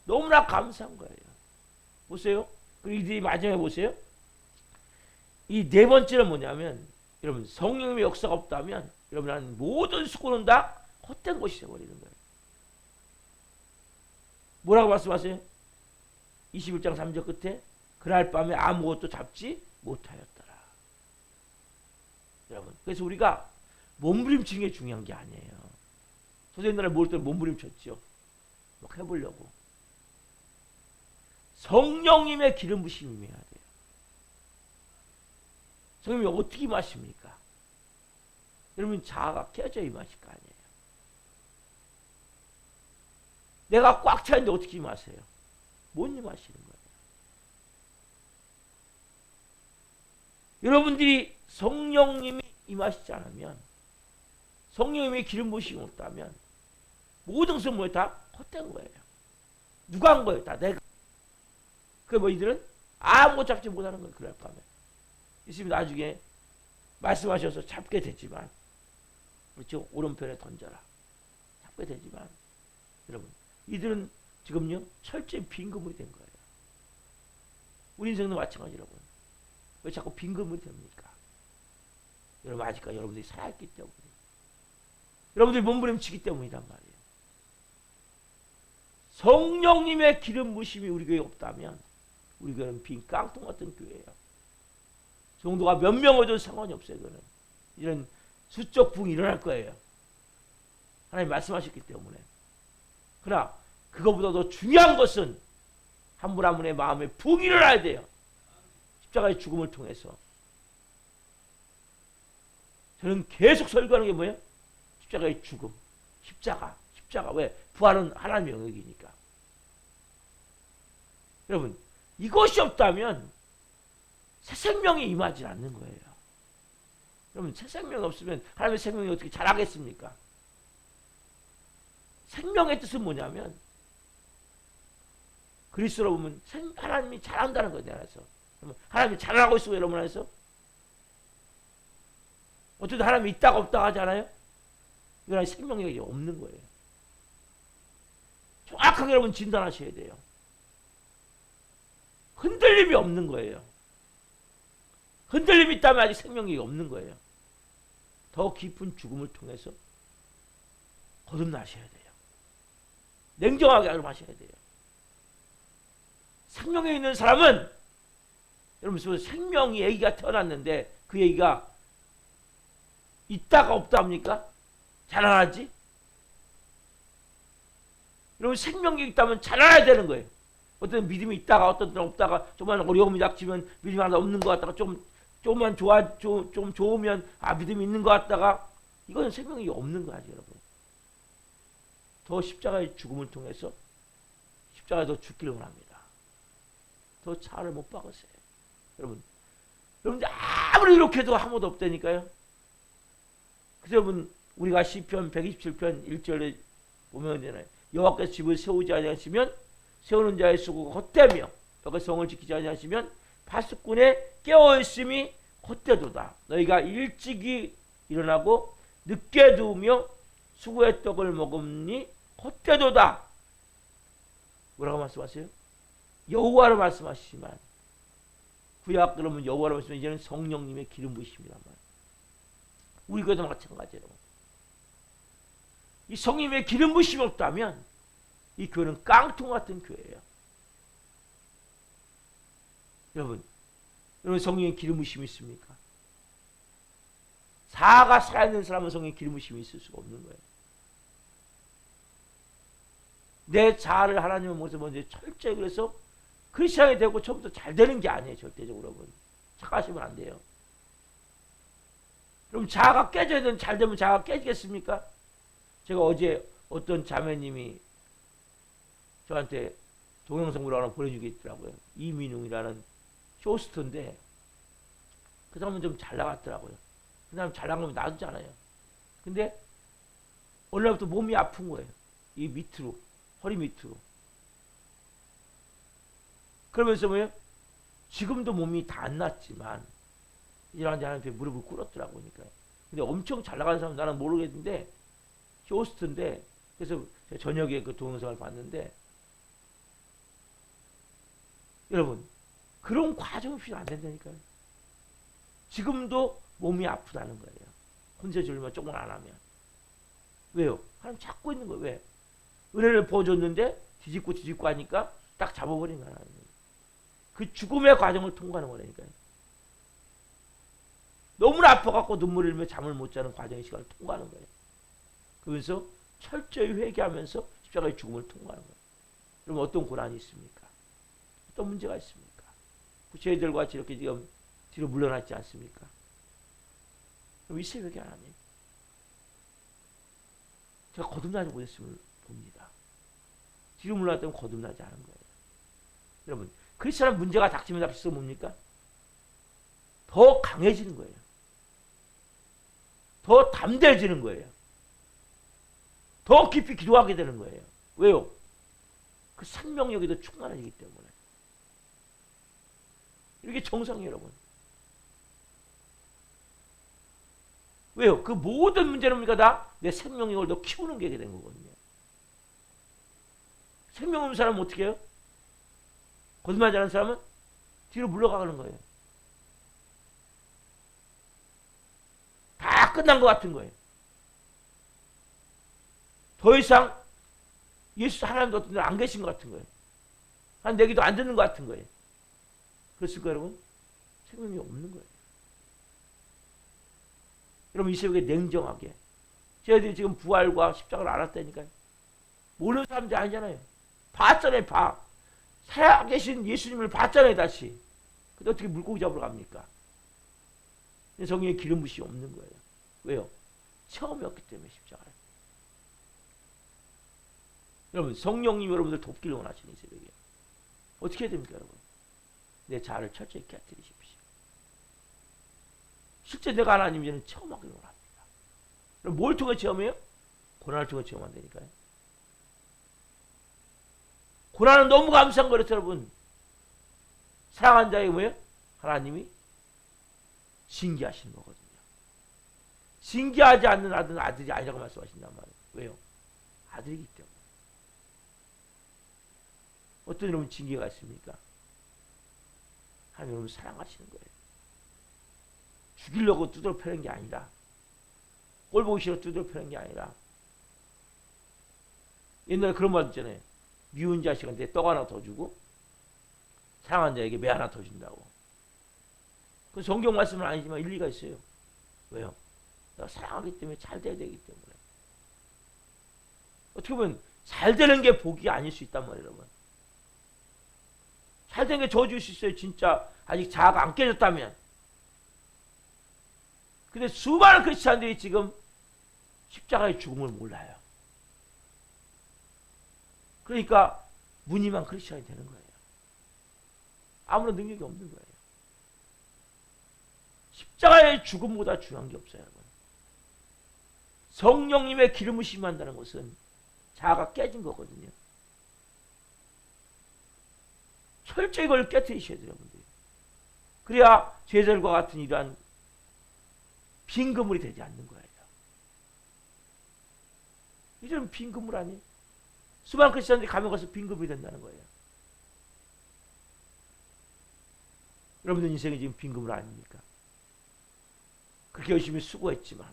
너무나 감사한 거예요. 보세요. 그리고 이들이 마지막에 보세요. 이 네 번째는 뭐냐면, 여러분, 성령님의 역사가 없다면, 여러분, 모든 수고는 다 헛된 것이 되어버리는 거예요. 뭐라고 말씀하세요? 21장 3절 끝에, 그날 밤에 아무것도 잡지 못하였더라. 여러분, 그래서 우리가 몸부림치는 게 중요한 게 아니에요. 선생님들 모를 때 몸부림쳤죠. 막 해보려고. 성령님의 기름 부심이 임해야 돼요. 성령님이 어떻게 임하십니까? 여러분, 자아가 깨져 임하실 거 아니에요. 내가 꽉 차있는데 어떻게 임하세요? 못 임하시는 거예요. 여러분들이 성령님이 임하시지 않으면, 성령님의 기름 부심이 없다면 모든 것은 뭐예요? 다 헛된 거예요. 누가 한 거예요? 다 내가. 그 뭐 이들은 아무것도 잡지 못하는 거예요. 그날 밤에. 예수님이 나중에 말씀하셔서 잡게 되지만, 그렇죠? 오른편에 던져라. 잡게 되지만, 여러분, 이들은 지금요 철저히 빈 그물이 된 거예요. 우리 인생도 마찬가지. 여러분, 왜 자꾸 빈 그물이 됩니까? 여러분, 아직까지 여러분들이 살아있기 때문에, 여러분들이 몸부림치기 때문이란 말이에요. 성령님의 기름 부심이 우리 교회에 없다면 우리 교회는 빈 깡통 같은 교회예요. 성도가 몇 명 오든 상관이 없어요. 그거는 이런 수적 부흥이 일어날 거예요. 하나님 말씀하셨기 때문에. 그러나 그거보다 더 중요한 것은 한 분 한 분의 마음에 부흥이 일어나야 돼요. 십자가의 죽음을 통해서. 저는 계속 설교하는 게 뭐예요? 십자가의 죽음. 십자가. 왜? 부활은 하나님의 영역이니까. 여러분, 이것이 없다면 새 생명이 임하지 않는 거예요. 여러분, 새 생명이 없으면 하나님의 생명이 어떻게 자라겠습니까? 생명의 뜻은 뭐냐면, 그리스도로 보면 하나님이 자란다는 거예요. 내 안에서. 하나님이 자라고 있어요. 여러분 안에서. 어쨌든 하나님이 있다가 없다가 하잖아요. 이건 생명력이 없는 거예요. 정확하게 여러분 진단하셔야 돼요. 흔들림이 없는 거예요. 흔들림이 있다면 아직 생명력이 없는 거예요. 더 깊은 죽음을 통해서 거듭나셔야 돼요. 냉정하게 하셔야 돼요. 생명에 있는 사람은, 여러분, 생명이 아기가 태어났는데 그 아기가 있다가 없다 합니까? 자라나지? 여러분, 생명력이 있다면 자라나야 되는 거예요. 어떤 믿음이 있다가 어떤 때는 없다가 조금만 어려움이 닥치면 믿음이 하나 없는 것 같다가 조금만 좀 좋으면 믿음이 있는 것 같다가 이건 생명이 없는 거야 여러분. 더 십자가의 죽음을 통해서 십자가에 더 죽기를 원합니다. 더 차를 못 박으세요. 여러분들 아무리 이렇게 해도 아무도 없다니까요. 그래서 여러분 우리가 시편 127편 1절에 보면 되잖아요. 여호와께서 집을 세우지 아니하시면 세우는 자의 수고가 헛되며 여호와께서 성을 지키지 아니하시면 파수꾼의 깨어있음이 헛되도다. 너희가 일찍이 일어나고 늦게 두며 수고의 떡을 먹음니 헛되도다. 뭐라고 말씀하세요? 여호와로 말씀하시지만 구약 그러면 여호와로 말씀하시면 이제는 성령님의 기름 부으심이란 말이에요. 우리 교회도 마찬가지로 이 성령님의 기름 부으심이 없다면 이 교회는 깡통 같은 교회예요. 여러분 성령의 기름 부으심이 있습니까? 사가 살아있는 사람은 성령의 기름 부으심이 있을 수가 없는 거예요. 내 자아를 하나님의 모습 먼저 철저히 그래서 크리스천이 되고 처음부터 잘 되는 게 아니에요. 절대적으로 여러분 착각하시면 안 돼요. 그럼 자아가 깨져야 되는 잘 되면 자아가 깨지겠습니까? 제가 어제 어떤 자매님이 저한테 동영상으로 하나 보내주게 있더라고요. 이민웅이라는 쇼스터인데 그 사람은 좀 잘 나갔더라고요. 그 사람 잘 나가면 놔두잖아요. 근데 어느 날부터 몸이 아픈 거예요. 이 밑으로 허리 밑으로. 그러면서 뭐예요? 지금도 몸이 다 안 낫지만 이런데 하나님께 무릎을 꿇었더라고. 그러니까. 근데 엄청 잘 나가는 사람 나는 모르겠는데 쇼스트인데 그래서 제가 저녁에 그 동영상을 봤는데 여러분 그런 과정이 필요 안 된다니까요. 지금도 몸이 아프다는 거예요. 혼세절만 조금 안 하면. 왜요? 하나님 잡고 있는 거예요. 왜? 은혜를 부어줬는데 뒤집고 하니까 딱 잡아버린 거예요. 그 죽음의 과정을 통과하는 거라니까요. 너무나 아파갖고 눈물을 흘리며 잠을 못 자는 과정의 시간을 통과하는 거예요. 그러면서 철저히 회개하면서 십자가의 죽음을 통과하는 거예요. 그럼 어떤 고난이 있습니까? 어떤 문제가 있습니까? 구체들과 같이 이렇게 지금 뒤로 물러났지 않습니까? 그럼 이 새벽에 하나님 제가 거듭나지 못했음을 봅니다. 뒤로 물러났다면 거듭나지 않은 거예요. 여러분 크리스천은 문제가 닥치면 닥칠수록 뭡니까? 더 강해지는 거예요. 더 담대해지는 거예요. 더 깊이 기도하게 되는 거예요. 왜요? 그 생명력이 더 충만해지기 때문에. 이게 정상이에요, 여러분. 왜요? 그 모든 문제는 우리가 다 내 생명력을 더 키우는 게 된 거거든요. 생명 없는 사람은 어떻게 해요? 거듭나지 않은 사람은 뒤로 물러가는 거예요. 다 끝난 것 같은 거예요. 더 이상 예수 하나님도 어떤 데 안 계신 것 같은 거예요. 한 얘기도 안 듣는 것 같은 거예요. 그렇습니까, 여러분? 생명이 없는 거예요. 여러분, 이 새벽에 냉정하게. 저희들이 지금 부활과 십자가를 알았다니까요. 모르는 사람들이 아니잖아요. 봤잖아요, 봐. 살아계신 예수님을 봤잖아요, 다시. 근데 어떻게 물고기 잡으러 갑니까? 성령의 기름 부심이 없는 거예요. 왜요? 처음이었기 때문에 십자가를. 여러분, 성령님 여러분들 돕기를 원하시는 이 새벽에. 어떻게 해야 됩니까, 여러분? 내 자아를 철저히 깨뜨리십시오. 실제 내가 하나님 이제는 체험하기를 원합니다. 그럼 뭘 통해 체험해요? 고난을 통해 체험한다니까요. 고난은 너무 감사한 거랬죠, 여러분. 사랑하는 자에게 뭐예요? 하나님이 징계하시는 거거든요. 징계하지 않는 아들은 아들이 아니라고 말씀하신단 말이에요. 왜요? 아들이기 때문에. 어떤 여러분 징계가 있습니까? 하나님 여러분 사랑하시는 거예요. 죽이려고 두드러 패는 게 아니라, 꼴 보기 싫어 두드러 패는 게 아니라, 옛날에 그런 말 있잖아요. 미운 자식한테 떡 하나 더 주고 사랑하는 자에게 매 하나 더 준다고. 그 성경 말씀은 아니지만 일리가 있어요. 왜요? 내가 사랑하기 때문에 잘 돼야 되기 때문에. 어떻게 보면 잘 되는 게 복이 아닐 수 있단 말이에요, 여러분. 잘된 게 저어줄 수 있어요. 진짜 아직 자아가 안 깨졌다면. 근데 수많은 크리스찬들이 지금 십자가의 죽음을 몰라요. 그러니까 무늬만 크리스찬이 되는 거예요. 아무런 능력이 없는 거예요. 십자가의 죽음보다 중요한 게 없어요, 여러분. 성령님의 기름을 심한다는 것은 자아가 깨진 거거든요. 철저히 그걸 깨트리셔야 돼요, 여러분들. 그래야 죄들과 같은 이러한 빈 그물이 되지 않는 거예요. 이런 빈 그물 아니에요? 수많은 크리스천들이 가면 가서 빈 그물이 된다는 거예요. 여러분들 인생이 지금 빈 그물 아닙니까? 그렇게 열심히 수고했지만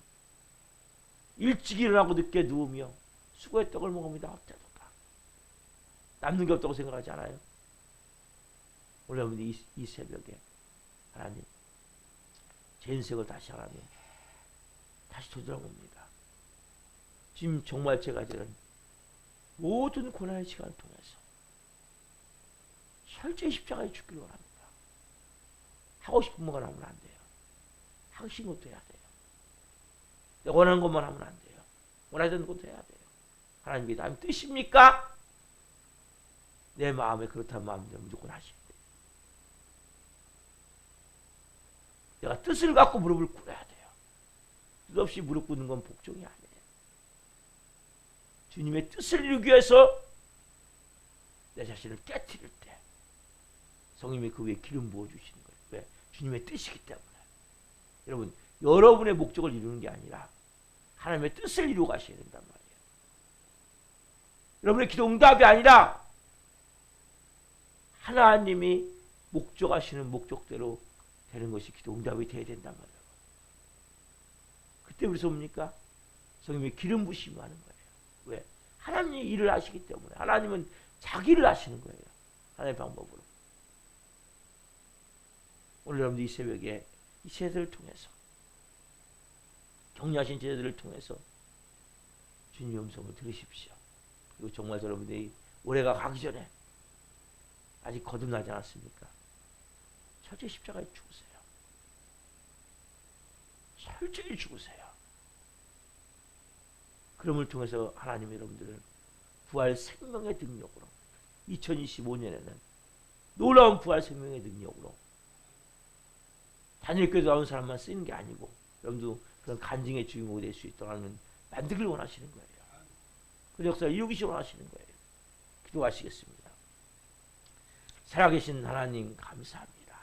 일찍 일어나고 늦게 누우며 수고의 떡을 먹습니다. 어때도다. 남는 게 없다고 생각하지 않아요? 오늘 여러분들 이 새벽에 하나님 제 인생을 다시 하나님 다시 되돌아봅니다. 지금 정말 제가 지금 모든 고난의 시간을 통해서 철저히 십자가에 죽기를 원합니다. 하고 싶은 것만 하면 안 돼요. 하고 싶은 것도 해야 돼요. 내가 원하는 것만 하면 안 돼요. 원하는 것도 해야 돼요. 하나님이 나의 뜻입니까? 내 마음에 그렇다는 마음대로 무조건 하셔야 돼요. 내가 뜻을 갖고 무릎을 꿇어야 돼요. 뜻 없이 무릎 꿇는 건 복종이 아니에요. 주님의 뜻을 이루기 위해서 내 자신을 깨트릴 때 성령님이 그 위에 기름 부어주시는 거예요. 왜? 주님의 뜻이기 때문에. 여러분, 여러분의 목적을 이루는 게 아니라 하나님의 뜻을 이루어 가셔야 된단 말이에요. 여러분의 기도 응답이 아니라 하나님이 목적하시는 목적대로 되는 것이 기도 응답이 되어야 된단 말이에요. 그때 무슨 뭡니까? 성령님이 기름 부심을 하는 거예요. 왜? 하나님이 일을 하시기 때문에. 하나님은 자기를 하시는 거예요. 하나님의 방법으로. 오늘 여러분들 이 새벽에 이 제자들을 통해서 격려하신 제자들을 통해서 주님의 음성을 들으십시오. 그리고 정말 여러분들이 올해가 가기 전에 아직 거듭나지 않았습니까? 철저히 십자가에 죽으세요. 철저히 죽으세요. 그럼을 통해서 하나님이 여러분들을 부활 생명의 능력으로 2025년에는 놀라운 부활 생명의 능력으로 단일교회 나온 사람만 쓰는 게 아니고 여러분도 그런 간증의 주인공이 될 수 있도록 하는 만들기를 원하시는 거예요. 그 역사를 이루기를 원하시는 거예요. 기도하시겠습니다. 살아계신 하나님 감사합니다.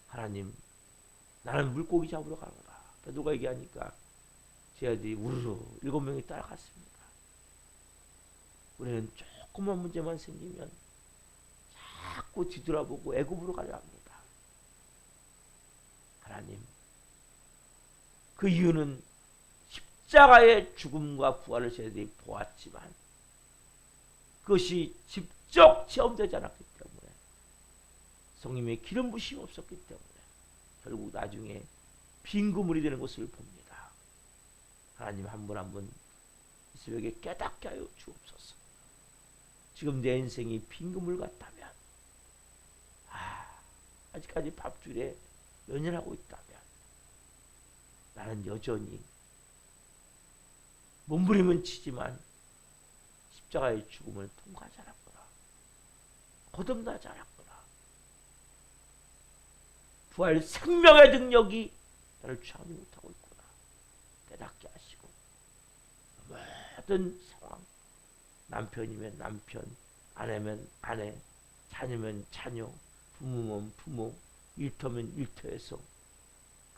하나님 나는 물고기 잡으러 가노라. 누가 얘기하니까 제 아들이 우르르 7명이 따라갔습니다. 우리는 조그만 문제만 생기면 자꾸 뒤돌아보고 애굽으로 가려 합니다. 하나님, 그 이유는 십자가의 죽음과 부활을 저희들이 보았지만 그것이 직접 체험되지 않았기 때문에 성령님의 기름 부심이 없었기 때문에 결국 나중에 빈 그물이 되는 것을 봅니다. 하나님 한 분 한 분 이 새벽에 깨닫게 하여 주옵소서. 지금 내 인생이 빈 그물 같다면 아직까지 밥줄에 연연하고 있다면 나는 여전히 몸부림은 치지만 십자가의 죽음을 통과하지 않았구나. 거듭나지 않았구나. 부활 생명의 능력이 나를 취하지 못하고 있구나. 깨닫게 하시고 모든 상황, 남편이면 남편, 아내면 아내, 자녀면 자녀, 부모면 부모, 일터면 일터에서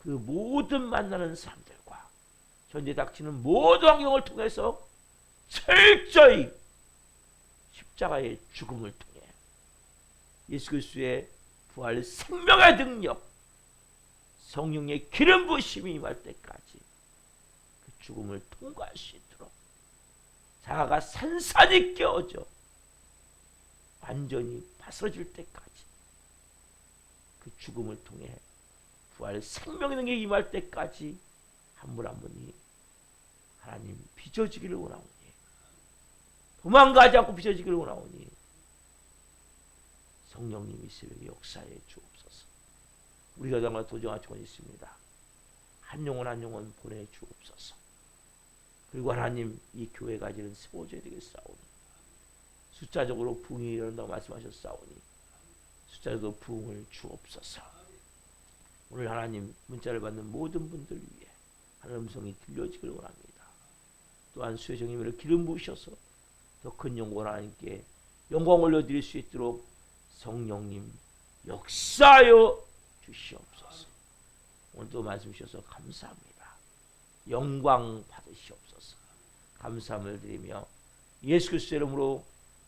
그 모든 만나는 사람들과 현재 닥치는 모든 환경을 통해서 철저히 십자가의 죽음을 통해 예수 그리스도의 부활 생명의 능력, 성령의 기름 부으심이 임할 때까지 그 죽음을 통과할 수 있도록 자아가 산산이 깨어져 완전히 바스러질 때까지 그 죽음을 통해 부활 생명의 능력이 임할 때까지 한 분 한 분이 하나님 빚어지기를 원하오니, 도망가지 않고 빚어지기를 원하오니 성령님이 새벽에 역사해 주옵소서. 우리가 정말 도정할 건 있습니다. 한 영혼 한 영혼 보내 주옵소서. 그리고 하나님 이 교회가 가지는 세워져야 되겠사오니 숫자적으로 부흥이 일어난다고 말씀하셨사오니 숫자적으로 부흥을 주옵소서. 오늘 하나님 문자를 받는 모든 분들 위해 하나님 음성이 들려지길 원합니다. 또한 수혜정님을 기름 부으셔서 더 큰 영광을 하나님께 영광 올려드릴 수 있도록 성령님 역사하여 주시옵소서. 오늘도 말씀 주셔서 감사합니다. 영광 받으시옵소서. 감사함을 드리며 예수 그리스도 이름으로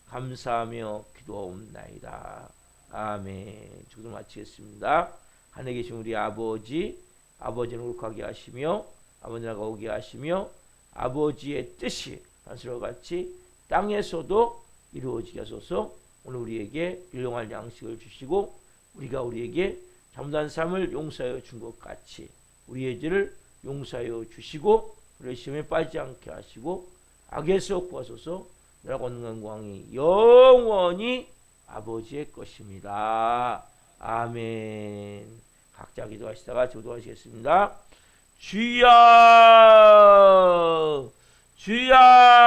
감사하며 기도하옵나이다. 아멘. 주기도 마치겠습니다. 하늘에 계신 우리 아버지, 아버지는 거룩하게 하시며 아버지 나라가 오게 하시며 아버지의 뜻이 하늘과 같이 땅에서도 이루어지게 하소서. 오늘 우리에게 일용할 양식을 주시고 우리가 우리에게 잘못한 삶을 용서하여 준 것 같이 우리의 죄를 용서하여 주시고 우리의 시험에 빠지지 않게 하시고 악에서 구하소서. 나라가 영광이 영원히 아버지의 것입니다. 아멘. 각자 기도하시다가 기도하시겠습니다. 주여 주여